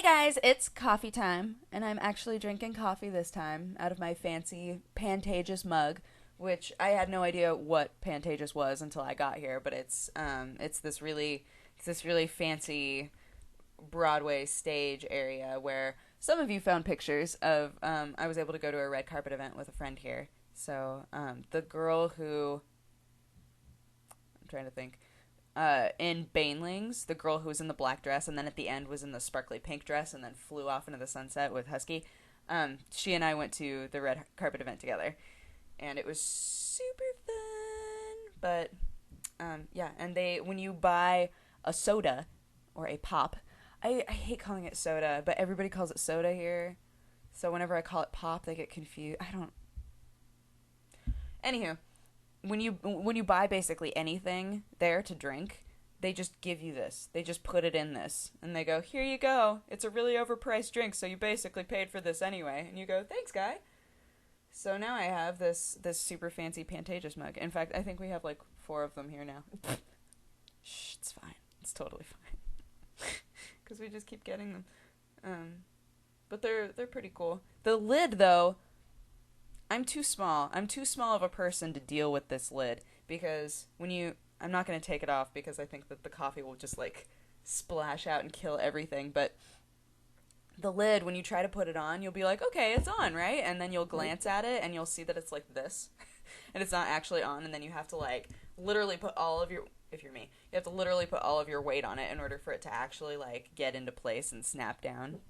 Guys, it's coffee time, and I'm actually drinking coffee this time out of my fancy Pantages mug, which I had no idea what Pantages was until I got here, but it's this really fancy Broadway stage area where some of you found pictures of. I was able to go to a red carpet event with a friend here. So the girl who I'm trying to think in Banelings, the girl who was in the black dress and then at the end was in the sparkly pink dress and then flew off into the sunset with Husky. She and I went to the red carpet event together, and it was super fun. But yeah, and when you buy a soda or a pop, I hate calling it soda, but everybody calls it soda here. So whenever I call it pop, they get confused. I don't. Anywho, when you buy basically anything there to drink, they just give you this. They just put it in this, and they go, "Here you go. It's a really overpriced drink, so you basically paid for this anyway." And you go, "Thanks, guy." So now I have this super fancy Pantages mug. In fact, I think we have like 4 of them here now. Shh, it's fine. It's totally fine. Because we just keep getting them. But they're pretty cool. The lid, though, I'm too small. I'm too small of a person to deal with this lid because I'm not going to take it off because I think that the coffee will just like splash out and kill everything. But the lid, when you try to put it on, you'll be like, okay, it's on, right? And then you'll glance at it and you'll see that it's like this, and it's not actually on. And then you have to like literally put all of your, if you're me, you have to literally put all of your weight on it in order for it to actually like get into place and snap down.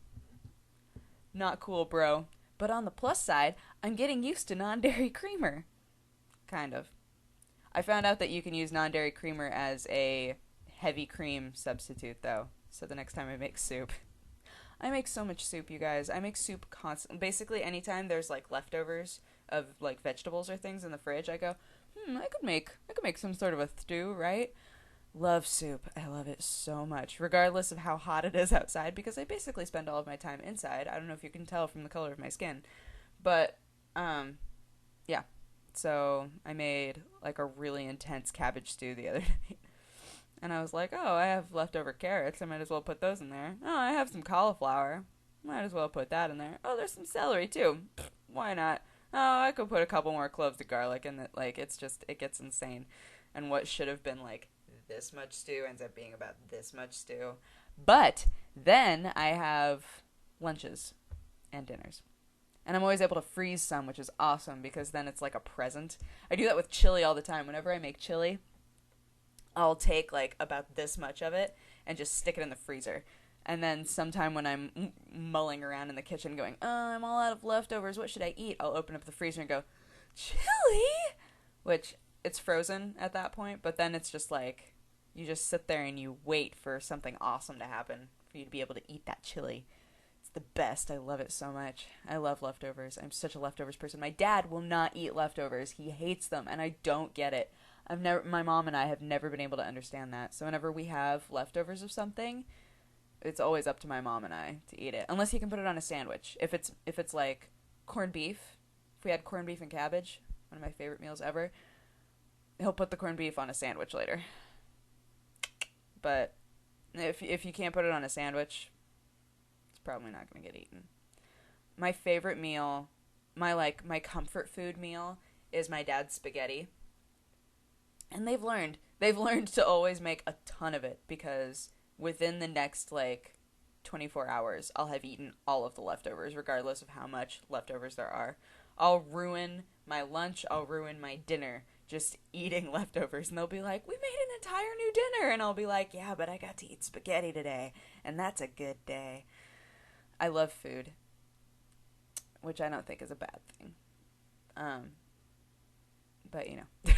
Not cool, bro. But on the plus side, I'm getting used to non-dairy creamer. Kind of. I found out that you can use non-dairy creamer as a heavy cream substitute, though. So the next time I make soup. I make so much soup, you guys. I make soup constantly. Basically, anytime there's, like, leftovers of, like, vegetables or things in the fridge, I go, I could make some sort of a stew, right? Love soup. I love it so much, regardless of how hot it is outside, because I basically spend all of my time inside. I don't know if you can tell from the color of my skin. But, yeah. So I made, like, a really intense cabbage stew the other night. And I was like, oh, I have leftover carrots. I might as well put those in there. Oh, I have some cauliflower. Might as well put that in there. Oh, there's some celery, too. Why not? Oh, I could put a couple more cloves of garlic in it. Like, it gets insane. And what should have been, like, this much stew ends up being about this much stew. But then I have lunches and dinners. And I'm always able to freeze some, which is awesome because then it's like a present. I do that with chili all the time. Whenever I make chili, I'll take like about this much of it and just stick it in the freezer. And then sometime when I'm mulling around in the kitchen going, oh, I'm all out of leftovers, what should I eat? I'll open up the freezer and go, chili? Which, it's frozen at that point, but then it's just like, you just sit there and you wait for something awesome to happen for you to be able to eat that chili. It's the best. I love it so much. I love leftovers. I'm such a leftovers person. My dad will not eat leftovers. He hates them, and I don't get it. My mom and I have never been able to understand that. So whenever we have leftovers of something, it's always up to my mom and I to eat it. Unless he can put it on a sandwich. If it's like corned beef, if we had corned beef and cabbage, one of my favorite meals ever, he'll put the corned beef on a sandwich later. But if you can't put it on a sandwich, it's probably not going to get eaten. My favorite meal, my comfort food meal is my dad's spaghetti. And they've learned to always make a ton of it because within the next like 24 hours, I'll have eaten all of the leftovers regardless of how much leftovers there are. I'll ruin my lunch, I'll ruin my dinner just eating leftovers, and they'll be like, we made an entire new dinner, and I'll be like, yeah, but I got to eat spaghetti today, and that's a good day. I love food, which I don't think is a bad thing. But you know.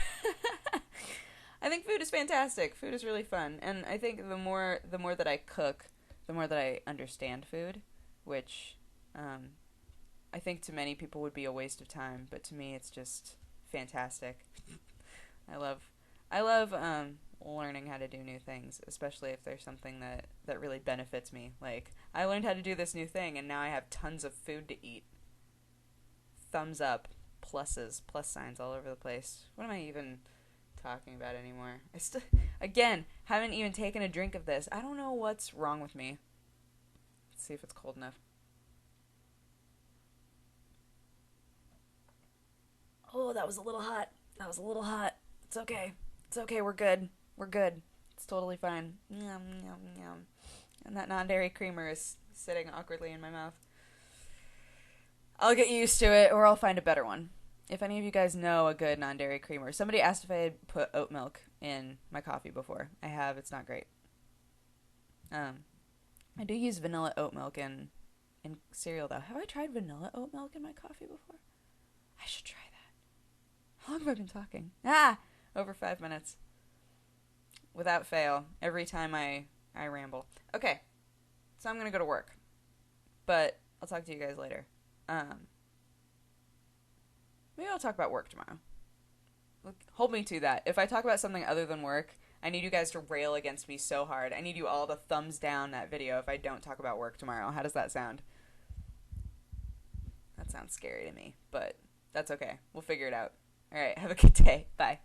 I think food is fantastic. Food is really fun, and I think the more that I cook, the more that I understand food, which I think to many people would be a waste of time, but to me it's just fantastic. I love learning how to do new things, especially if there's something that really benefits me. Like, I learned how to do this new thing, and now I have tons of food to eat. Thumbs up, pluses, plus signs all over the place. What am I even talking about anymore? I again, haven't even taken a drink of this. I don't know what's wrong with me. Let's see if it's cold enough. Oh, that was a little hot. That was a little hot. It's okay. It's okay. We're good. We're good. It's totally fine. Yum, yum, yum. And that non-dairy creamer is sitting awkwardly in my mouth. I'll get used to it, or I'll find a better one. If any of you guys know a good non-dairy creamer. Somebody asked if I had put oat milk in my coffee before. I have. It's not great. I do use vanilla oat milk in cereal, though. Have I tried vanilla oat milk in my coffee before? I should try that. How long have I been talking? Over 5 minutes. Without fail. Every time I ramble. Okay. So I'm going to go to work. But I'll talk to you guys later. Maybe I'll talk about work tomorrow. Hold me to that. If I talk about something other than work, I need you guys to rail against me so hard. I need you all to thumbs down that video if I don't talk about work tomorrow. How does that sound? That sounds scary to me, but that's okay. We'll figure it out. All right, have a good day. Bye.